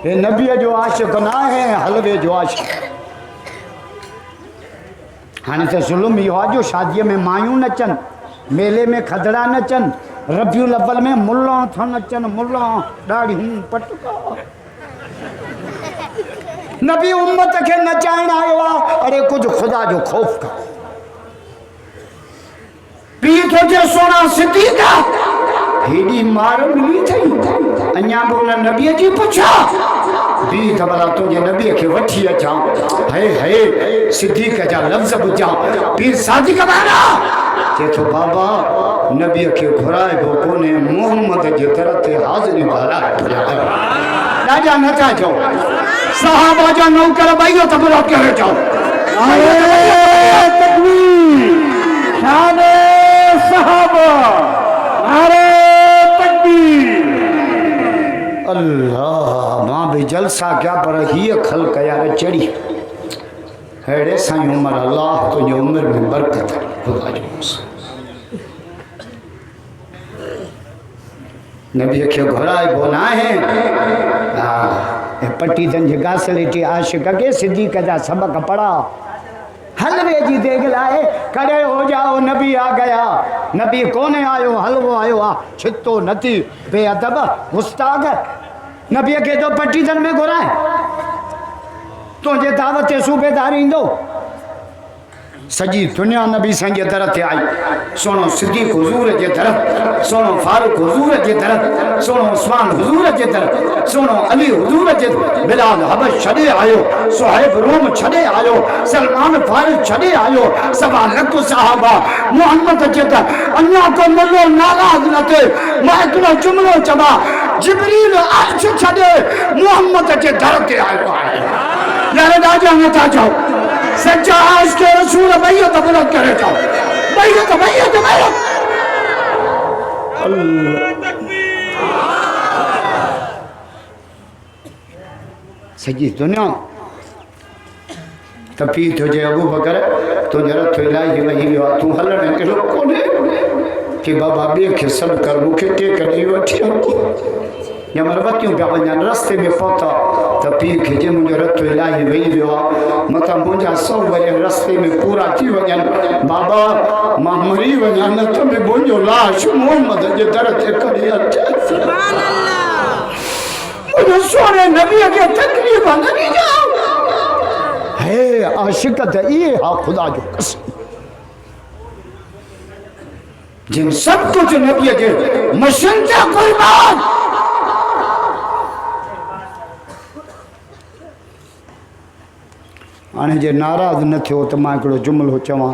یہ نبی جو عاشق نہ ہے حلوے جو عاشق ہاں تے ظلم یہ ہوا جو شادی میں مایوں نچن میلے میں کھدڑا نچن ربیع الاول میں ملا تھا نچن ملا ڈاڑھی پٹکا نبی امت کے نچائن آئے وا ارے کچھ خدا جو خوف کا پی تو جو سونا صدیقہ ہیڈی مار ملی تھی انیا بولا نبی جی پوچھا بھی تبلا تجھے نبی کے وٹھی اچھا ہے صدیق جا لفظ بجا پیر صادق بارا کہ تو بابا نبی کے گھرائے کو کونے محمد جی طرح حاضری والا راجہ نچا جاؤ صحابہ جا نوکر بھائیو تبلا کہے جاؤ تکبیر شان صحابہ اللہ ماں بھی جلسہ کیا پر ہی خلق یار چڑی ہیڑے سائیں عمر اللہ تو یہ عمر میں برکت ہے خدا جو نبی کے گھرائے بونا ہے پٹی دنج گاسلیٹی عاشق کے صدیق جا سبق پڑھا حلوے جی دیکھ لائے کڑے ہو جاؤ نبی آ گیا نبی کونے آئیو حلوہ آئیو چھتو نتی بے ادب گستاخ نبی کے تو پٹی دن میں گھرائے تجھے دعوت صوبے داری دو سجی دنیا نبی سنگے درت آئی سونو صدیق حضور جے درت سونو فاروق حضور جے درت سونو عثمان حضور جے درت سونو علی حضور جے بلال حبش چھڑے آئیو صحیب روم چھڑے آئیو سلمان فارس چھڑے آئیو سبا لکو صحابہ محمد جے درت انہا کو ملو ناراض نہ تھے مائکلو جملو چبا جبریل عرش چھڑے محمد جے درت آئیو یار راجہ نتا جاؤ سچا عاشق کے رسول بھائیو تو بلند کرے جاؤ بھائیو تو سجی دنیا تپی تجھے ابو بکر تو جرت تو الہی وہی بھی تو حلنے کے لوگ کونے کہ بابا بے کے سب کر مکھے ٹیک نہیں وٹھی یا مربتیوں پہ آنجان رستے میں پوتا تپی کے جے مجھے رت تو الہی وہی بھی مطا مجھا سو بڑے رستے میں پورا تھی وجن بابا محمری وجن تمہیں بونجو لاش محمد جے درت کری اچھا سبحان اللہ مجھے سونے نبی کے تکلیف نہیں جاؤ ہے عاشقت یہ خدا جو قسم جن سب کچھ نبی کے مشنجہ قربان آنے جے ناراض نہ تھے ہو تو ماں کڑو جمل ہو چواں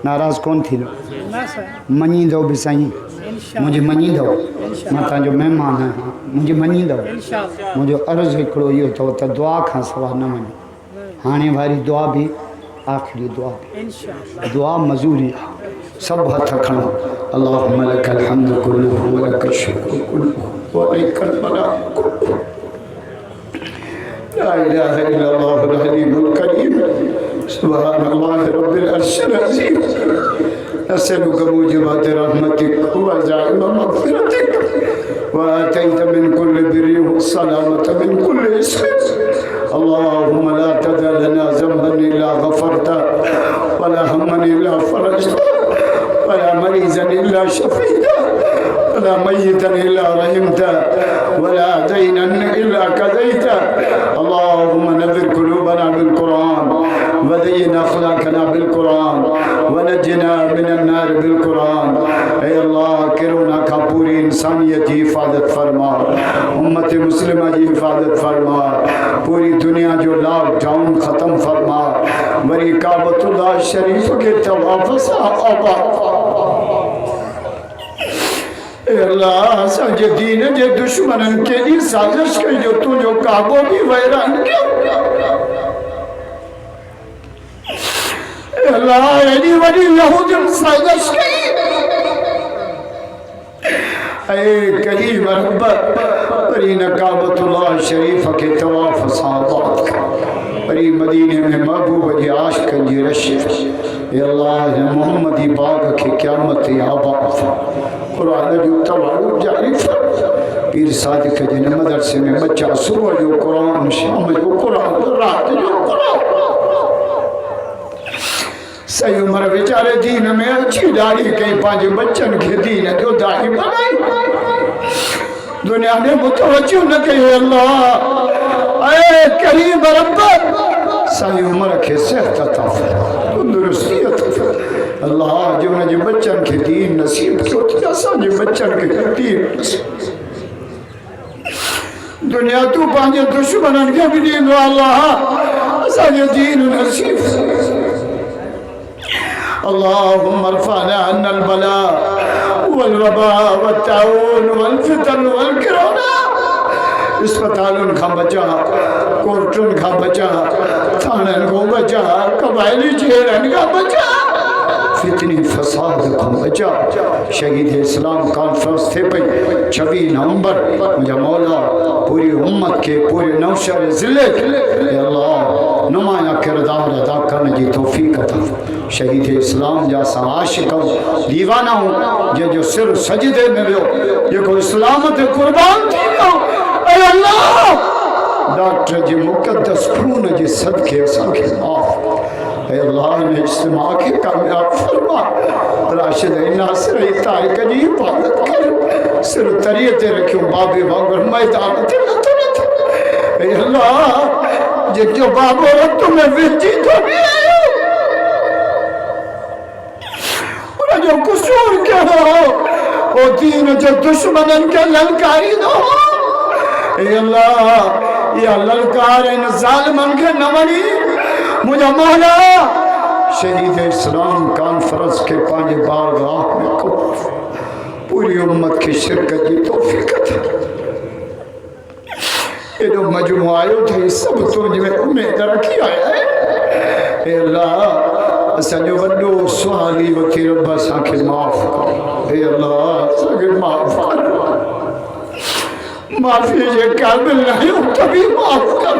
ناراض کون تھی لو منی دو بھی سائیں مجھے منی دو ماتا جو مہمان ہیں مجھے منی دو مجھے عرض کڑو یہ تو دعا کھا سوا نہ منی ہانے بھاری دعا بھی آخری دعا بھی دعا مزوری سب ہاتھ کھڑا اللہم لک الحمد کلہ ولک الشکر کلہ وعلیک البلاء کلہ لا إله إلا الله الحليم الكريم سبحان الله رب العرش العظيم أسألك موجبات رحمتك وعزائم مغفرتك وآتيت من كل بر والسلامة من كل إثم اللهم لا تدع لنا ذنبا إلا غفرته ولا هما إلا فرجته ولا مريضا إلا شفيته ولا ميتا إلا رحمته ولا دينا إلا قضيته اللهم نذر قلوبنا بالقرآن وزين أخلاقنا بالقرآن ونجنا من النار بالقرآن اے اللہ کرونا کا پوری انسانیت کی حفاظت فرما امت مسلمہ کی حفاظت فرما پوری دنیا جو لاک ڈاؤن ختم فرما وری کعبۃ اللہ شریف کے طواف صحابہ اے اللہ سانجے دین جے دشمنن کے لیے سازش کئی جو تو جو کعبو بھی ویران کیا اے اللہ ایلی ولی یہود سازش کئی اے کریم رب پرین کعبۃ اللہ شریف کے طواف صحابات پری مدینے میں محبوب جی عاشق جی رشف اے اللہ محمدی باغ کے قیامت آباد قرآن جو توارو جاری فرد پیر صادق جن مدرسے میں بچہ صبح جو قرآن شام جو قرآن رات جو قرآن صحیح عمر بیچارے دین میں اچھی داڑھی کہیں پانچ بچن کے دین جو داڑھی بنائی دنیا نے متوجہ نہ کہے اللہ اے کریم رب صحیح عمر کے صحت عطا فرما تندرستی عطا فرما اللہ جو نے بچن کے دین نصیب کیوں تھا سانجے بچن کے دین نصیب دنیا تو پانچ دشمنن کے بھی دین اللہ سانجے دین نصیب اللهم ارفعنا عنا البلاء والوباء والطاعون والفتن والكورونا اسپتالوں کا بچا کورٹوں کا بچا تھانن کو بچا قبائلی جیلن کا بچا فتنی فساد کو بچا شہید اسلام کانفرنس تھے پہ 26 نومبر مجھے مولا پوری امت کے پورے نوشہر ضلع اے اللہ نمایاں کردار ادا کرنے کی توفیق عطا شہید اسلام جیسا عاشق دیوانہ ہوں جو سر سجدے میں ہو یہ کو اسلامت قربان تھی ہو اے اللہ ڈاکٹر جی مقدس خون جی صدقے اساں کے معاف اے اللہ نے اجتماع کی کامیاب فرما راشد ناصر طارق جی حفاظت کر سر طریقے رکھوں بابے وانگر میدان اے اللہ جو بابو رب تمہیں ویجی تو بھی آئے انہیں جو قصور کیا ہو وہ دین جو دشمنن کے للکاری دو اے اللہ یا للکار ان ظالمن کے نمانی مجھے مولا شہید اسلام کانفرنس کے پانچ بارگاہ میں قبول پوری امت کی شرکت کی توفیق تھا یہ جو مجموعہ آئے تھے سب تجھ میں امید رکھی آیا ہے اے اللہ اسا جو وڈو سوالی وتی رب اساں کے معاف کر اے اللہ اساں کے معاف کر معافی جے قابل نہیں ہوں تبھی معاف کر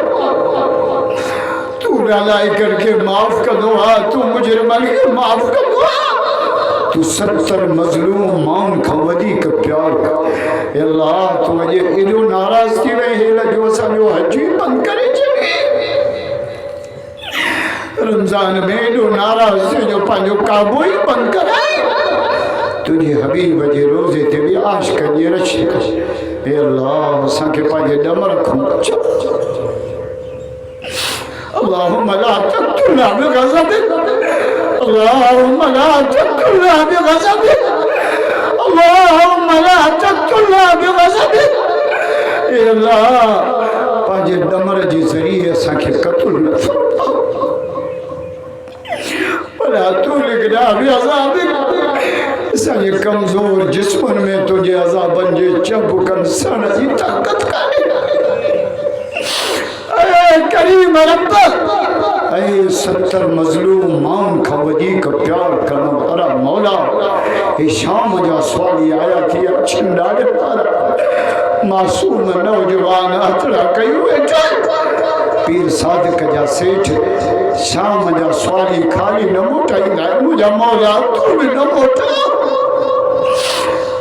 تو رلائی کر کے معاف کر دعا تو مجرمن کے معاف کر دعا تو 70 مظلوم مان کا ودی کا پیار کر اے اللہ تو مجھے ایڈو ناراض کی میں ہی لگو اساں جو حجی بند کرے چلے رمضان میں ایڈو ناراض سے جو پانچو کابوئی بند کرائے تجھے حبیب جے روزے تے بھی عاشق جے رشے اے اللہ اساں کے پانچے دم رکھوں اللہم لا تقتلنا بغضبک اللہم لا تقتلنا بغضبک اللہم لا تقتلنا بغضبک اے اللہ پانچے دمر جی ذریعے اساں کے قتل نہ فرما بلا تو لکھنا بھی عذابک سانجے کمزور جسمن میں تجھے عذاب بنجے چبکن سانجی طاقت کرے اے کریم رب اے 70 مظلوم مان کا ودی کا پیار کرنا ارا مولا اے شام جا سوالی آیا تھی اچھن ڈاڑے پارا معصوم نوجوان اترا کئیو بیٹھا پیر صادق جا سیٹھ شام جا سوالی کھالی نموٹا ہی گئے مجھا مولا تو بھی نموٹا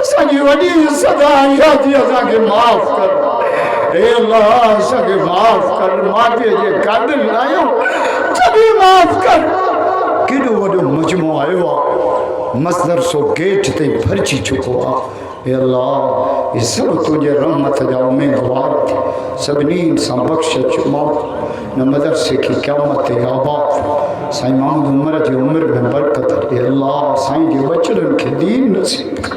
سانجی وڈی صدا یادی ازا کے معاف کر اے اللہ ساکے معاف کر معافی جے قابل نائیو تبھی معاف کر کدو وڈو مجموع آئے ہوا مصدر سو گیٹ تے بھرچی چکو آ اے اللہ یہ سب تجھے رحمت جا امیدوار تھی سبنی انسان بخش چماؤ نہ مدرسے کی قیامت آباد سائیں محمد عمر جی عمر میں برکت اے اللہ سائیں جی بچڑن کے دین نصیب کر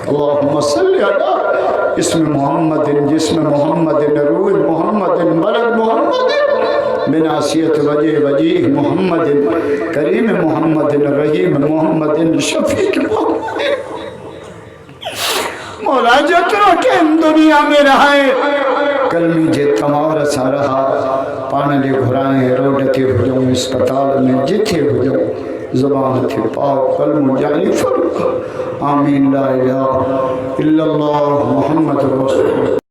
اللہم صلی اللہ اسم محمد جسم محمد روح محمد بلد محمد بناسیت وجہ وجیہ محمد کریم محمد رحیم محمد شفیق محمد مولا جترو کے دنیا میں رہے کلمی جے تمہارا سا رہا پانے لے گھرائیں روڈ تھی ہو جاؤں اسپتال میں جتھے ہو جاؤں زبان تھی پاک قلم جانی فرق آمین لا الہ الا اللہ محمد رسول